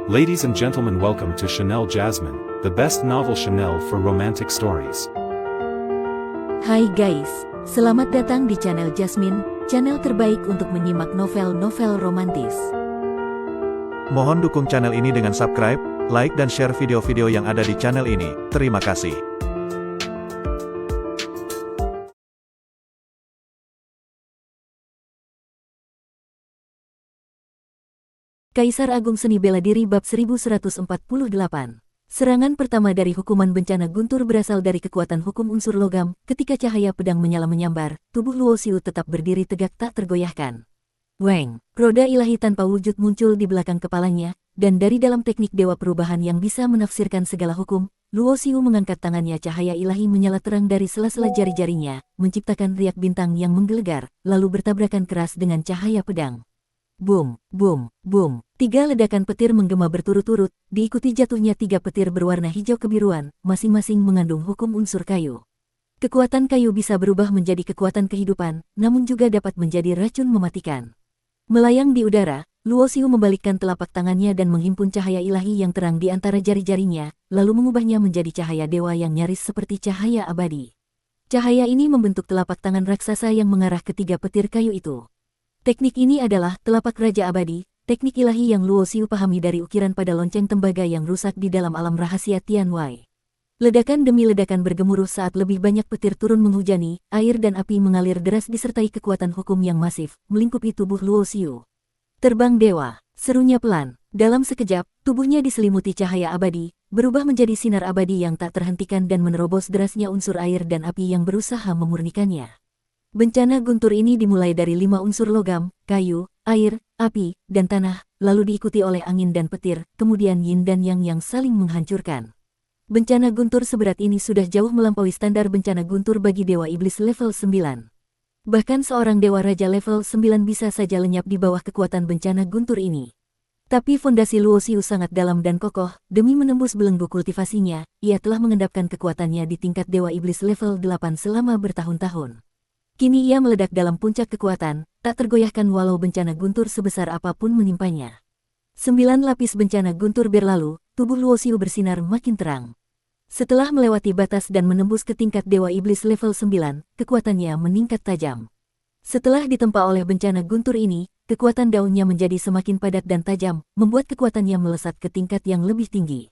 Ladies and gentlemen, welcome to Chanel Jasmine, the best novel Chanel for romantic stories. Hai guys, selamat datang di channel Jasmine, channel terbaik untuk menyimak novel-novel romantis. Mohon dukung channel ini dengan subscribe, like dan share video-video yang ada di channel ini. Terima kasih. Kaisar Agung Seni Bela Diri Bab 1148. Serangan pertama dari hukuman bencana guntur berasal dari kekuatan hukum unsur logam. Ketika cahaya pedang menyala menyambar, tubuh Luo Xiu tetap berdiri tegak tak tergoyahkan. Weng, roda ilahi tanpa wujud muncul di belakang kepalanya, dan dari dalam teknik dewa perubahan yang bisa menafsirkan segala hukum, Luo Xiu mengangkat tangannya. Cahaya ilahi menyala terang dari sela-sela jari-jarinya, menciptakan riak bintang yang menggelegar, lalu bertabrakan keras dengan cahaya pedang. Boom, boom, boom. 3 ledakan petir menggema berturut-turut, diikuti jatuhnya 3 petir berwarna hijau kebiruan, masing-masing mengandung hukum unsur kayu. Kekuatan kayu bisa berubah menjadi kekuatan kehidupan, namun juga dapat menjadi racun mematikan. Melayang di udara, Luo Xiu membalikkan telapak tangannya dan menghimpun cahaya ilahi yang terang di antara jari-jarinya, lalu mengubahnya menjadi cahaya dewa yang nyaris seperti cahaya abadi. Cahaya ini membentuk telapak tangan raksasa yang mengarah ke 3 petir kayu itu. Teknik ini adalah telapak raja abadi, teknik ilahi yang Luo Xiu pahami dari ukiran pada lonceng tembaga yang rusak di dalam alam rahasia Tian Wei. Ledakan demi ledakan bergemuruh saat lebih banyak petir turun menghujani, air dan api mengalir deras disertai kekuatan hukum yang masif, melingkupi tubuh Luo Xiu. Terbang dewa, serunya pelan. Dalam sekejap, tubuhnya diselimuti cahaya abadi, berubah menjadi sinar abadi yang tak terhentikan dan menerobos derasnya unsur air dan api yang berusaha memurnikannya. Bencana guntur ini dimulai dari 5 unsur logam, kayu, air, api, dan tanah, lalu diikuti oleh angin dan petir, kemudian yin dan yang saling menghancurkan. Bencana guntur seberat ini sudah jauh melampaui standar bencana guntur bagi dewa iblis level 9. Bahkan seorang dewa raja level 9 bisa saja lenyap di bawah kekuatan bencana guntur ini. Tapi fondasi Luo Xiu sangat dalam dan kokoh, demi menembus belenggu kultivasinya, ia telah mengendapkan kekuatannya di tingkat dewa iblis level 8 selama bertahun-tahun. Kini ia meledak dalam puncak kekuatan, tak tergoyahkan walau bencana guntur sebesar apapun menimpanya. 9 lapis bencana guntur berlalu, tubuh Luo Xiu bersinar makin terang. Setelah melewati batas dan menembus ke tingkat dewa iblis level 9, kekuatannya meningkat tajam. Setelah ditempa oleh bencana guntur ini, kekuatan daunnya menjadi semakin padat dan tajam, membuat kekuatannya melesat ke tingkat yang lebih tinggi.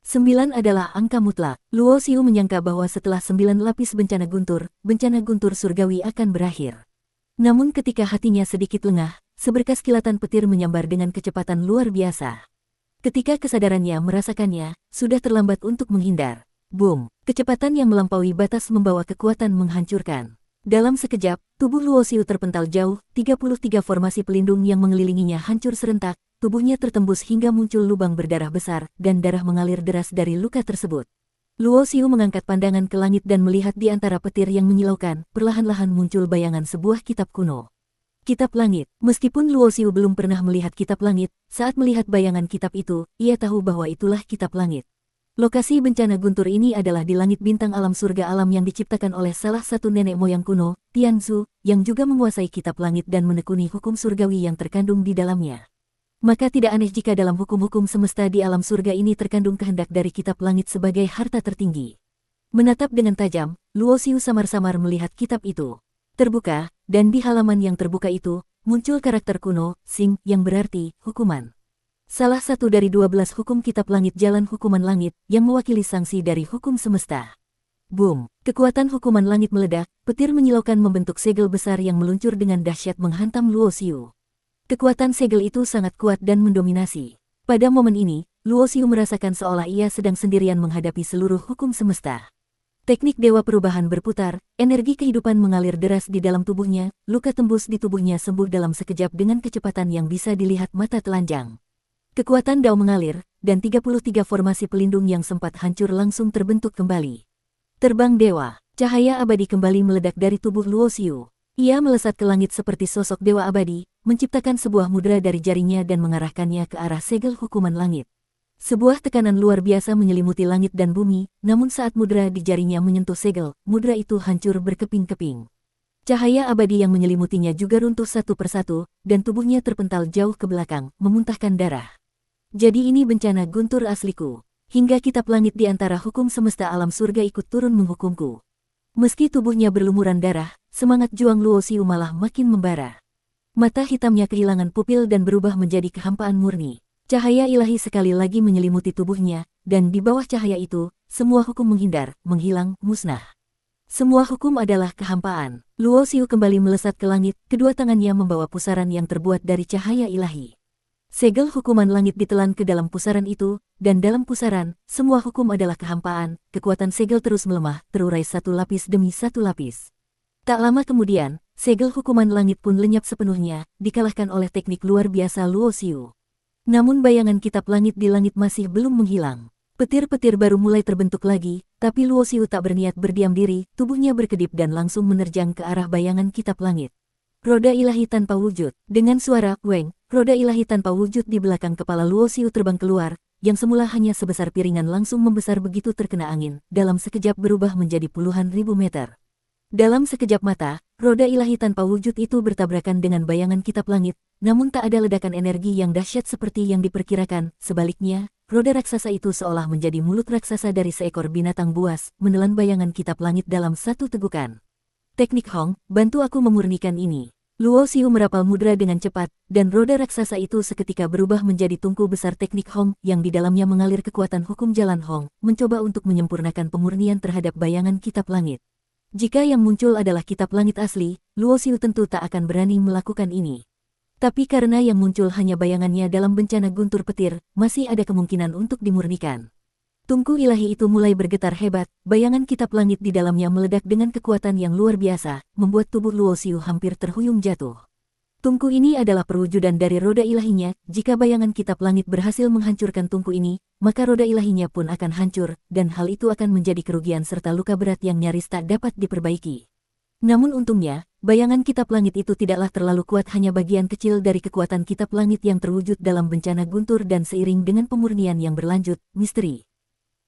9 adalah angka mutlak. Luo Xiu menyangka bahwa setelah 9 lapis bencana guntur surgawi akan berakhir. Namun ketika hatinya sedikit lengah, seberkas kilatan petir menyambar dengan kecepatan luar biasa. Ketika kesadarannya merasakannya, sudah terlambat untuk menghindar. Boom! Kecepatan yang melampaui batas membawa kekuatan menghancurkan. Dalam sekejap, tubuh Luo Xiu terpental jauh, 33 formasi pelindung yang mengelilinginya hancur serentak. Tubuhnya tertembus hingga muncul lubang berdarah besar, dan darah mengalir deras dari luka tersebut. Luo Xiu mengangkat pandangan ke langit dan melihat di antara petir yang menyilaukan, perlahan-lahan muncul bayangan sebuah kitab kuno. Kitab langit. Meskipun Luo Xiu belum pernah melihat kitab langit, saat melihat bayangan kitab itu, ia tahu bahwa itulah kitab langit. Lokasi bencana guntur ini adalah di langit bintang alam surga alam yang diciptakan oleh salah satu nenek moyang kuno, Tianzu, yang juga menguasai kitab langit dan menekuni hukum surgawi yang terkandung di dalamnya. Maka tidak aneh jika dalam hukum-hukum semesta di alam surga ini terkandung kehendak dari kitab langit sebagai harta tertinggi. Menatap dengan tajam, Luo Xiu samar-samar melihat kitab itu. Terbuka, dan di halaman yang terbuka itu, muncul karakter kuno, Xing, yang berarti, hukuman. Salah satu dari 12 hukum kitab langit jalan hukuman langit, yang mewakili sanksi dari hukum semesta. Boom! Kekuatan hukuman langit meledak, petir menyilaukan membentuk segel besar yang meluncur dengan dahsyat menghantam Luo Xiu. Kekuatan segel itu sangat kuat dan mendominasi. Pada momen ini, Luo Xiu merasakan seolah ia sedang sendirian menghadapi seluruh hukum semesta. Teknik dewa perubahan berputar, energi kehidupan mengalir deras di dalam tubuhnya, luka tembus di tubuhnya sembuh dalam sekejap dengan kecepatan yang bisa dilihat mata telanjang. Kekuatan dao mengalir, dan 33 formasi pelindung yang sempat hancur langsung terbentuk kembali. Terbang dewa, cahaya abadi kembali meledak dari tubuh Luo Xiu. Ia melesat ke langit seperti sosok dewa abadi, menciptakan sebuah mudra dari jarinya dan mengarahkannya ke arah segel hukuman langit. Sebuah tekanan luar biasa menyelimuti langit dan bumi, namun saat mudra di jarinya menyentuh segel, mudra itu hancur berkeping-keping. Cahaya abadi yang menyelimutinya juga runtuh satu persatu, dan tubuhnya terpental jauh ke belakang, memuntahkan darah. Jadi ini bencana guntur asliku. Hingga kitab langit di antara hukum semesta alam surga ikut turun menghukumku. Meski tubuhnya berlumuran darah, semangat juang Luo Xiu malah makin membara. Mata hitamnya kehilangan pupil dan berubah menjadi kehampaan murni. Cahaya ilahi sekali lagi menyelimuti tubuhnya, dan di bawah cahaya itu, semua hukum menghindar, menghilang, musnah. Semua hukum adalah kehampaan. Luo Xiu kembali melesat ke langit, kedua tangannya membawa pusaran yang terbuat dari cahaya ilahi. Segel hukuman langit ditelan ke dalam pusaran itu, dan dalam pusaran, semua hukum adalah kehampaan, kekuatan segel terus melemah, terurai satu lapis demi satu lapis. Tak lama kemudian, segel hukuman langit pun lenyap sepenuhnya, dikalahkan oleh teknik luar biasa Luo Xiu. Namun bayangan kitab langit di langit masih belum menghilang. Petir-petir baru mulai terbentuk lagi, tapi Luo Xiu tak berniat berdiam diri, tubuhnya berkedip dan langsung menerjang ke arah bayangan kitab langit. Roda ilahi tanpa wujud. Dengan suara "weng", roda ilahi tanpa wujud di belakang kepala Luo Xiu terbang keluar, yang semula hanya sebesar piringan langsung membesar begitu terkena angin, dalam sekejap berubah menjadi puluhan ribu meter. Dalam sekejap mata, roda ilahi tanpa wujud itu bertabrakan dengan bayangan kitab langit, namun tak ada ledakan energi yang dahsyat seperti yang diperkirakan, sebaliknya, roda raksasa itu seolah menjadi mulut raksasa dari seekor binatang buas, menelan bayangan kitab langit dalam satu tegukan. Teknik Hong, bantu aku memurnikan ini. Luo Xiu merapal mudra dengan cepat, dan roda raksasa itu seketika berubah menjadi tungku besar teknik Hong yang di dalamnya mengalir kekuatan hukum jalan Hong, mencoba untuk menyempurnakan pemurnian terhadap bayangan kitab langit. Jika yang muncul adalah kitab langit asli, Luo Xiu tentu tak akan berani melakukan ini. Tapi karena yang muncul hanya bayangannya dalam bencana guntur petir, masih ada kemungkinan untuk dimurnikan. Tungku ilahi itu mulai bergetar hebat, bayangan kitab langit di dalamnya meledak dengan kekuatan yang luar biasa, membuat tubuh Luo Xiu hampir terhuyung jatuh. Tungku ini adalah perwujudan dari roda ilahinya, jika bayangan kitab langit berhasil menghancurkan tungku ini, maka roda ilahinya pun akan hancur, dan hal itu akan menjadi kerugian serta luka berat yang nyaris tak dapat diperbaiki. Namun untungnya, bayangan kitab langit itu tidaklah terlalu kuat, hanya bagian kecil dari kekuatan kitab langit yang terwujud dalam bencana guntur dan seiring dengan pemurnian yang berlanjut, misteri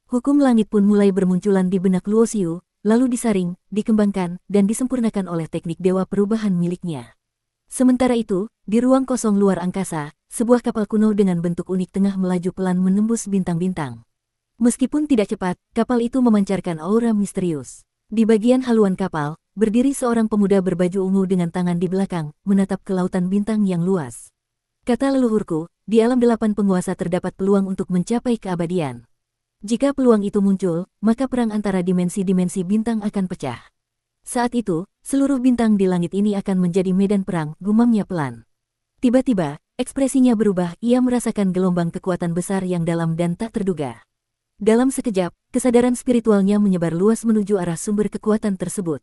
hukum langit pun mulai bermunculan di benak Luo Xiu, lalu disaring, dikembangkan, dan disempurnakan oleh teknik dewa perubahan miliknya. Sementara itu, di ruang kosong luar angkasa, sebuah kapal kuno dengan bentuk unik tengah melaju pelan menembus bintang-bintang. Meskipun tidak cepat, kapal itu memancarkan aura misterius. Di bagian haluan kapal, berdiri seorang pemuda berbaju ungu dengan tangan di belakang, menatap ke lautan bintang yang luas. Kata leluhurku, di alam 8 penguasa terdapat peluang untuk mencapai keabadian. Jika peluang itu muncul, maka perang antara dimensi-dimensi bintang akan pecah. Saat itu, seluruh bintang di langit ini akan menjadi medan perang, gumamnya pelan. Tiba-tiba, ekspresinya berubah, ia merasakan gelombang kekuatan besar yang dalam dan tak terduga. Dalam sekejap, kesadaran spiritualnya menyebar luas menuju arah sumber kekuatan tersebut.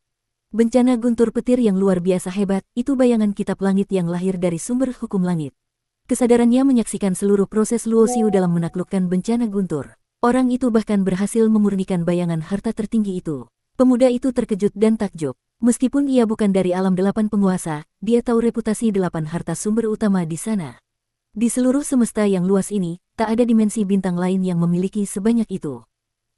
Bencana guntur petir yang luar biasa hebat, itu bayangan kitab langit yang lahir dari sumber hukum langit. Kesadarannya menyaksikan seluruh proses Luo Xiu dalam menaklukkan bencana guntur. Orang itu bahkan berhasil memurnikan bayangan harta tertinggi itu. Pemuda itu terkejut dan takjub. Meskipun ia bukan dari alam 8 penguasa, dia tahu reputasi 8 harta sumber utama di sana. Di seluruh semesta yang luas ini, tak ada dimensi bintang lain yang memiliki sebanyak itu.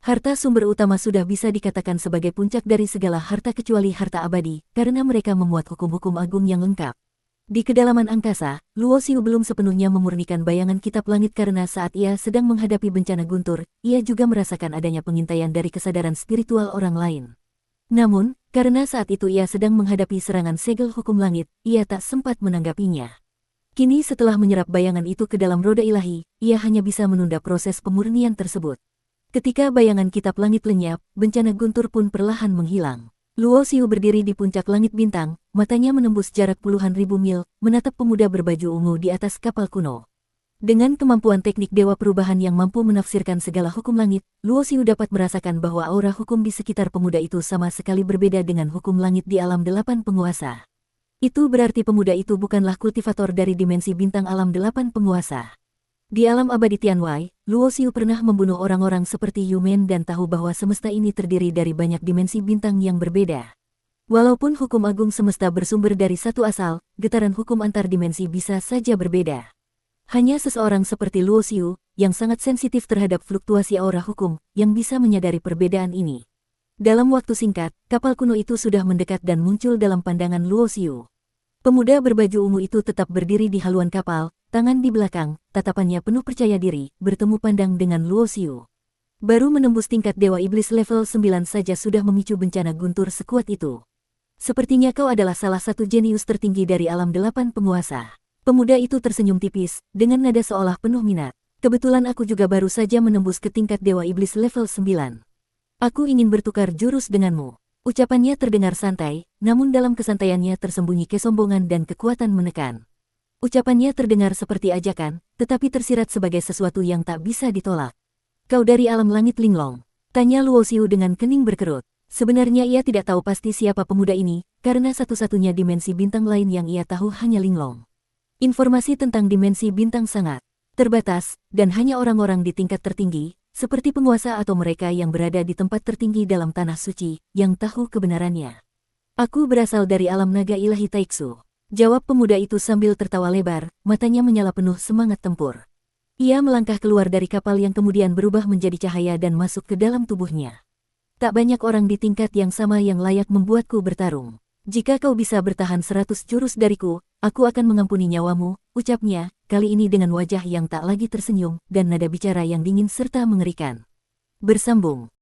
Harta sumber utama sudah bisa dikatakan sebagai puncak dari segala harta kecuali harta abadi, karena mereka memuat hukum-hukum agung yang lengkap. Di kedalaman angkasa, Luo Xiu belum sepenuhnya memurnikan bayangan kitab langit karena saat ia sedang menghadapi bencana guntur, ia juga merasakan adanya pengintaian dari kesadaran spiritual orang lain. Namun, karena saat itu ia sedang menghadapi serangan segel hukum langit, ia tak sempat menanggapinya. Kini setelah menyerap bayangan itu ke dalam roda ilahi, ia hanya bisa menunda proses pemurnian tersebut. Ketika bayangan kitab langit lenyap, bencana guntur pun perlahan menghilang. Luo Xiu berdiri di puncak langit bintang, matanya menembus jarak puluhan ribu mil, menatap pemuda berbaju ungu di atas kapal kuno. Dengan kemampuan teknik dewa perubahan yang mampu menafsirkan segala hukum langit, Luo Xiu dapat merasakan bahwa aura hukum di sekitar pemuda itu sama sekali berbeda dengan hukum langit di alam 8 penguasa. Itu berarti pemuda itu bukanlah kultivator dari dimensi bintang alam 8 penguasa. Di alam abadi Tianwei, Luo Xiu pernah membunuh orang-orang seperti Yumen dan tahu bahwa semesta ini terdiri dari banyak dimensi bintang yang berbeda. Walaupun hukum agung semesta bersumber dari satu asal, getaran hukum antar dimensi bisa saja berbeda. Hanya seseorang seperti Luo Xiu, yang sangat sensitif terhadap fluktuasi aura hukum, yang bisa menyadari perbedaan ini. Dalam waktu singkat, kapal kuno itu sudah mendekat dan muncul dalam pandangan Luo Xiu. Pemuda berbaju ungu itu tetap berdiri di haluan kapal, tangan di belakang, tatapannya penuh percaya diri, bertemu pandang dengan Luo Xiu. Baru menembus tingkat Dewa Iblis level 9 saja sudah memicu bencana guntur sekuat itu. Sepertinya kau adalah salah satu jenius tertinggi dari alam 8 penguasa. Pemuda itu tersenyum tipis, dengan nada seolah penuh minat. Kebetulan aku juga baru saja menembus ke tingkat Dewa Iblis level 9. Aku ingin bertukar jurus denganmu. Ucapannya terdengar santai, namun dalam kesantaiannya tersembunyi kesombongan dan kekuatan menekan. Ucapannya terdengar seperti ajakan, tetapi tersirat sebagai sesuatu yang tak bisa ditolak. Kau dari alam langit Linglong? Tanya Luo Xiu dengan kening berkerut. Sebenarnya ia tidak tahu pasti siapa pemuda ini, karena satu-satunya dimensi bintang lain yang ia tahu hanya Linglong. Informasi tentang dimensi bintang sangat terbatas, dan hanya orang-orang di tingkat tertinggi, seperti penguasa atau mereka yang berada di tempat tertinggi dalam tanah suci, yang tahu kebenarannya. Aku berasal dari alam naga ilahi Taiksu. Jawab pemuda itu sambil tertawa lebar, matanya menyala penuh semangat tempur. Ia melangkah keluar dari kapal yang kemudian berubah menjadi cahaya dan masuk ke dalam tubuhnya. Tak banyak orang di tingkat yang sama yang layak membuatku bertarung. Jika kau bisa bertahan 100 jurus dariku, aku akan mengampuni nyawamu, ucapnya, kali ini dengan wajah yang tak lagi tersenyum, dan nada bicara yang dingin serta mengerikan. Bersambung.